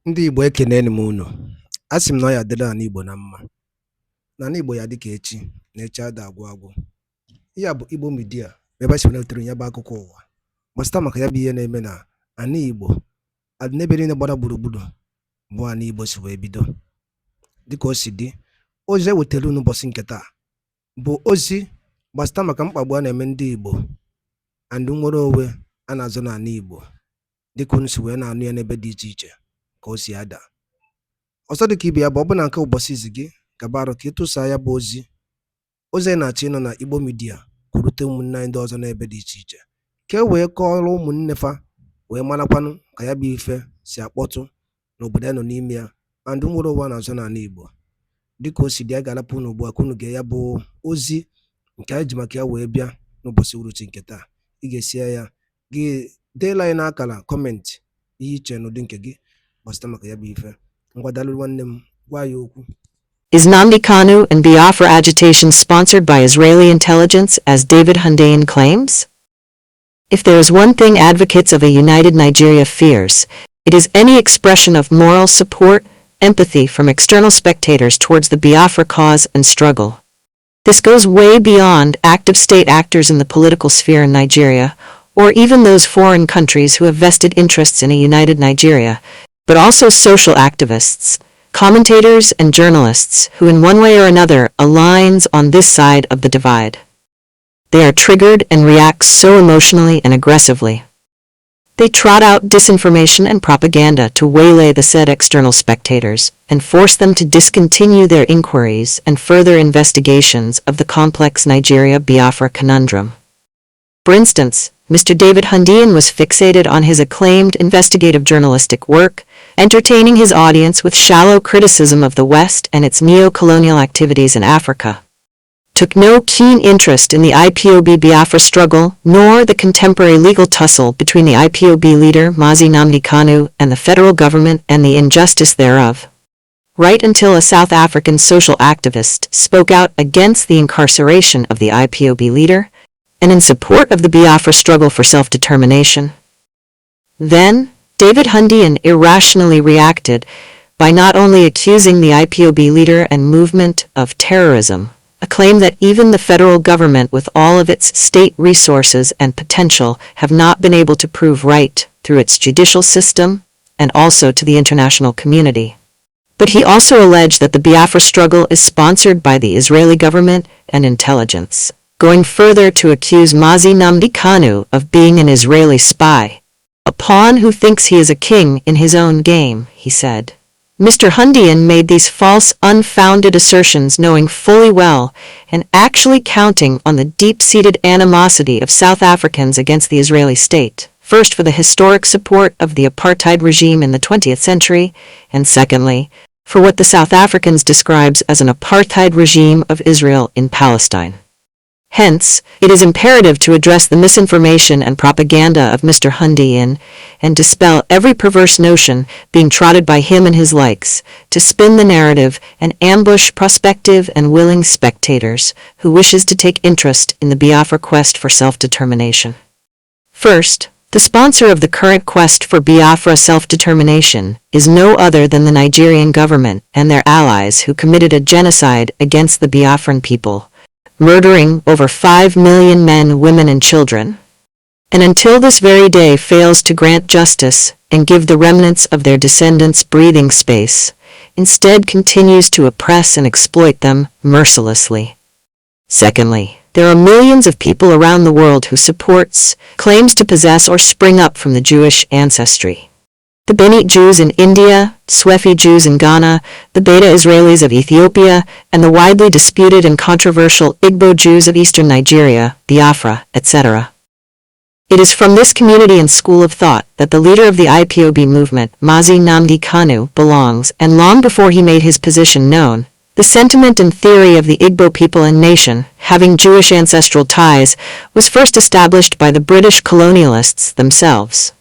Ndị Igbo ekeneni m unu. Asị m na ọ ya adịrị ala Igbo na mma. Na ala Igbo ya dị ka echi, na echi ada agwụ agwụ. Ihe a bụ Igbo Media bụ ebe a siwetara ya bụ akụkọ ụwa gbasịta maka ya bụ ihe na-eme na ala Igbo n'ebe niile gbara gburugburu bụ ala Igbo si wee bido. Dịka o si dị, ozi e wetara unu ụbọchị nke taa bụ ozi gbasịta maka mkpagbu a na-eme ndị Igbo and nnwere onwe a na-azụ n'ala Igbo, dịka unu si wee na-anụ ya n'ebe dị iche iche ka o si ada. Ọzọ dịka ibe ya bụ ọbụna nke ụbọchị izi gị gaba arụ ka ịtụsa ya bụ ozi anyị na-achọ ịnọ na Igbo Media kwurute ụmụnne anyị ndị ọzọ n'ebe dị iche iche ka e wee kọọrọ ụmụnne fa wee marakwanụ ka ya bụ ife si akpọtụ n'obodo anyị nọ n'ime ya ma ndị nwere ụwa na-azọ n'ala Igbo. Dịka o si dị, a ga-alapụ unu ugbu a ka unu gee ya bụ ozi nke anyị ji maka ya wee bịa n'ụbọchị uruchi nke taa. Ị ga-esi ya gị deela anyị n'akara kọmentị ihe iche n'ụdị nke gị gbasịta maka ya bụ ife. Ngwadalụ nwanne m, gwa ya okwu. Is Nnamdi Kanu and Biafra agitation sponsored by Israeli intelligence, as David Hundeyin claims? If there is one thing advocates of a united Nigeria fears, it is any expression of moral support, empathy from external spectators towards the Biafra cause and struggle. This goes way beyond active state actors in the political sphere in Nigeria, or even those foreign countries who have vested interests in a united Nigeria, but also social activists, commentators and journalists who in one way or another aligns on this side of the divide. They are triggered and react so emotionally and aggressively. They trot out disinformation and propaganda to waylay the said external spectators and force them to discontinue their inquiries and further investigations of the complex Nigeria-Biafra conundrum. For instance, Mr. David Hundeyin was fixated on his acclaimed investigative journalistic work, entertaining his audience with shallow criticism of the West and its neo-colonial activities in Africa. Took no keen interest in the IPOB Biafra struggle, nor the contemporary legal tussle between the IPOB leader Mazi Nnamdi Kanu and the federal government and the injustice thereof. Right until a South African social activist spoke out against the incarceration of the IPOB leader, and in support of the Biafra struggle for self-determination. Then, David Hundeyin irrationally reacted by not only accusing the IPOB leader and movement of terrorism, a claim that even the federal government with all of its state resources and potential have not been able to prove right through its judicial system and also to the international community. But he also alleged that the Biafra struggle is sponsored by the Israeli government and intelligence, going further to accuse Mazi Nnamdi Kanu of being an Israeli spy, a pawn who thinks he is a king in his own game, he said. Mr. Hundeyin made these false, unfounded assertions knowing fully well and actually counting on the deep-seated animosity of South Africans against the Israeli state, first for the historic support of the apartheid regime in the 20th century, and secondly, for what the South Africans describes as an apartheid regime of Israel in Palestine. Hence, it is imperative to address the misinformation and propaganda of Mr. Hundeyin and dispel every perverse notion being trotted by him and his likes to spin the narrative and ambush prospective and willing spectators who wishes to take interest in the Biafra quest for self-determination. First, the sponsor of the current quest for Biafra self-determination is no other than the Nigerian government and their allies who committed a genocide against the Biafran people, murdering over 5 million men, women, and children, and until this very day fails to grant justice and give the remnants of their descendants breathing space, instead continues to oppress and exploit them mercilessly. Secondly, there are millions of people around the world who supports, claims to possess or spring up from the Jewish ancestry. The Benite Jews in India, Swefi Jews in Ghana, the Beta Israelis of Ethiopia, and the widely disputed and controversial IGBO Jews of eastern Nigeria, Biafra, etc. It is from this community and school of thought that the leader of the IPOB movement, Mazi Nnamdi Kanu, belongs, and long before he made his position known, the sentiment and theory of the IGBO people and nation, having Jewish ancestral ties, was first established by the British colonialists themselves.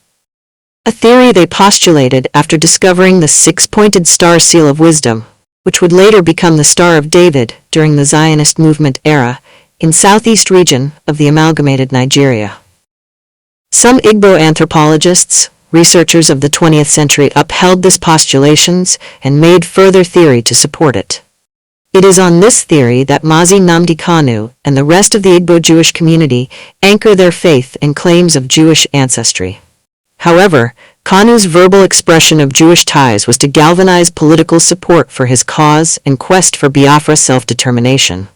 A theory they postulated after discovering the six-pointed star seal of wisdom, which would later become the Star of David during the Zionist movement era, in southeast region of the amalgamated Nigeria. Some IGBO anthropologists, researchers of the 20th century upheld this postulations and made further theory to support it. It is on this theory that Mazi Nnamdi Kanu and the rest of the Igbo Jewish community anchor their faith in claims of Jewish ancestry. However, Kanu's verbal expression of Jewish ties was to galvanize political support for his cause and quest for Biafra self-determination.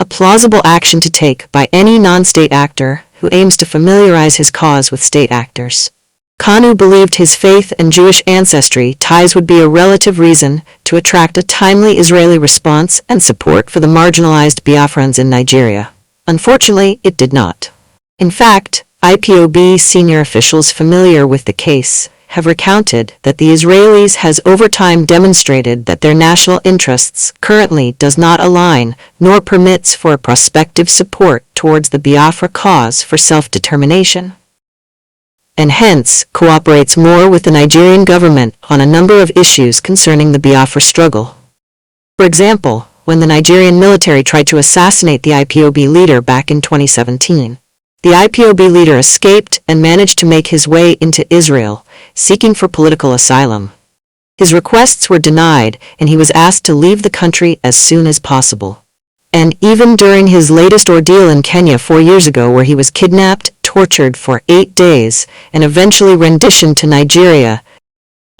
A plausible action to take by any non-state actor who aims to familiarize his cause with state actors. Kanu believed his faith and Jewish ancestry ties would be a relative reason to attract a timely Israeli response and support for the marginalized Biafrans in Nigeria. Unfortunately, it did not. In fact, IPOB senior officials familiar with the case have recounted that the Israelis has over time demonstrated that their national interests currently does not align nor permits for a prospective support towards the Biafra cause for self-determination, and hence cooperates more with the Nigerian government on a number of issues concerning the Biafra struggle. For example, when the Nigerian military tried to assassinate the IPOB leader back in 2017, the IPOB leader escaped and managed to make his way into Israel, seeking for political asylum. His requests were denied, and he was asked to leave the country as soon as possible. And even during his latest ordeal in Kenya 4 years ago, where he was kidnapped, tortured for 8 days, and eventually renditioned to Nigeria,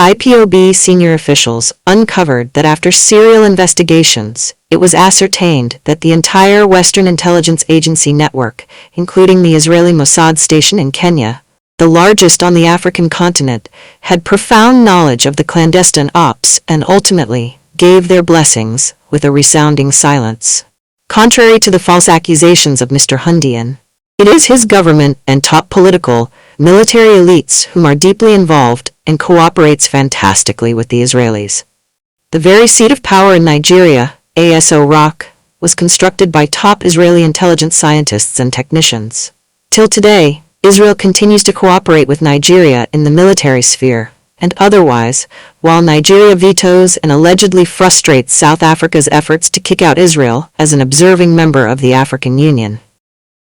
IPOB senior officials uncovered that after serial investigations, it was ascertained that the entire Western intelligence agency network, including the Israeli Mossad station in Kenya, the largest on the African continent, had profound knowledge of the clandestine ops and ultimately gave their blessings with a resounding silence. Contrary to the false accusations of Mr. Hundeyin, it is his government and top political, military elites whom are deeply involved and cooperates fantastically with the Israelis. The very seat of power in Nigeria, ASO Rock, was constructed by top Israeli intelligence scientists and technicians. Till today, Israel continues to cooperate with Nigeria in the military sphere, and otherwise, while Nigeria vetoes and allegedly frustrates South Africa's efforts to kick out Israel as an observing member of the African Union.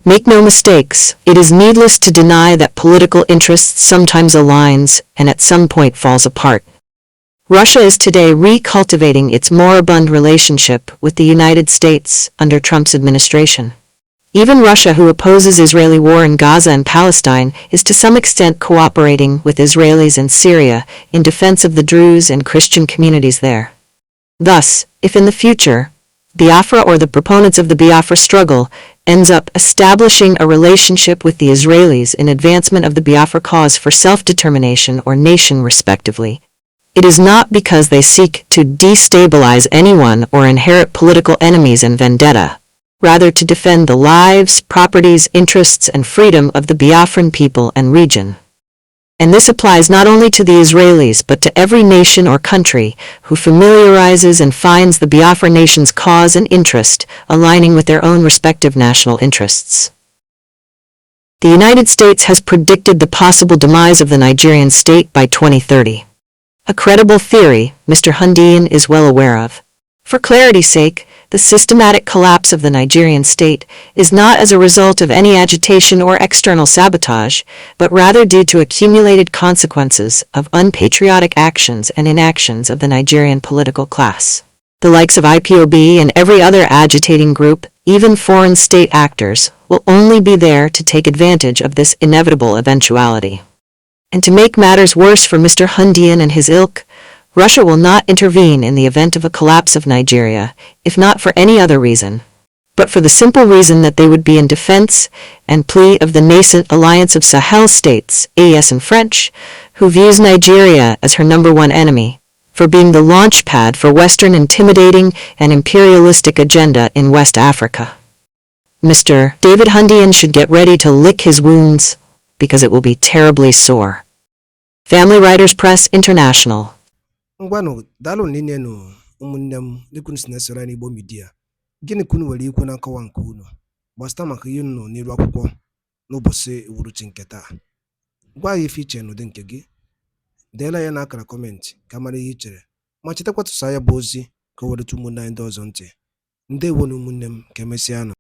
Make no mistakes, it is needless to deny that political interests sometimes aligns and at some point falls apart. Russia is today recultivating its moribund relationship with the United States under Trump's administration. Even Russia, who opposes Israeli war in Gaza and Palestine, is to some extent cooperating with Israelis in Syria in defense of the Druze and Christian communities there. Thus, if in the future, Biafra or the proponents of the Biafra struggle ends up establishing a relationship with the Israelis in advancement of the Biafra cause for self-determination or nation respectively, it is not because they seek to destabilize anyone or inherit political enemies and vendetta, rather to defend the lives, properties, interests, and freedom of the Biafran people and region. And this applies not only to the Israelis but to every nation or country who familiarizes and finds the Biafra nation's cause and interest aligning with their own respective national interests. The United States has predicted the possible demise of the Nigerian state by 2030. A credible theory Mr. Hundeyin is well aware of. For clarity's sake, the systematic collapse of the Nigerian state is not as a result of any agitation or external sabotage, but rather due to accumulated consequences of unpatriotic actions and inactions of the Nigerian political class. The likes of IPOB and every other agitating group, even foreign state actors, will only be there to take advantage of this inevitable eventuality. And to make matters worse for Mr. Hundeyin and his ilk, Russia will not intervene in the event of a collapse of Nigeria, if not for any other reason, but for the simple reason that they would be in defense and plea of the nascent alliance of Sahel states, AES in French, who views Nigeria as her number one enemy, for being the launch pad for Western intimidating and imperialistic agenda in West Africa. Mr. David Hundeyin should get ready to lick his wounds, because it will be terribly sore. Family Writers Press International. Ngwanụ daalụ niile nụ ụmụnne m dịka unu si na-esoro anyị n'Igbo Media. Gịnị ka unu nwere ikwu na nkọwa nke unu gbasara maka ihe unu nọ n'iru akwụkwọ n'ụbọchị uhuruchi nke taa? Gwa anyị ife iche n'ụdị nke gị, deela ya n'akara kọmentị ka mara ihe i chere, ma chetakwa tụsaa ya bụ ozi ka o werete ụmụnne anyị ndị ọzọ ntị. Ndewo na ụmụnne m, ka emesịa nụ.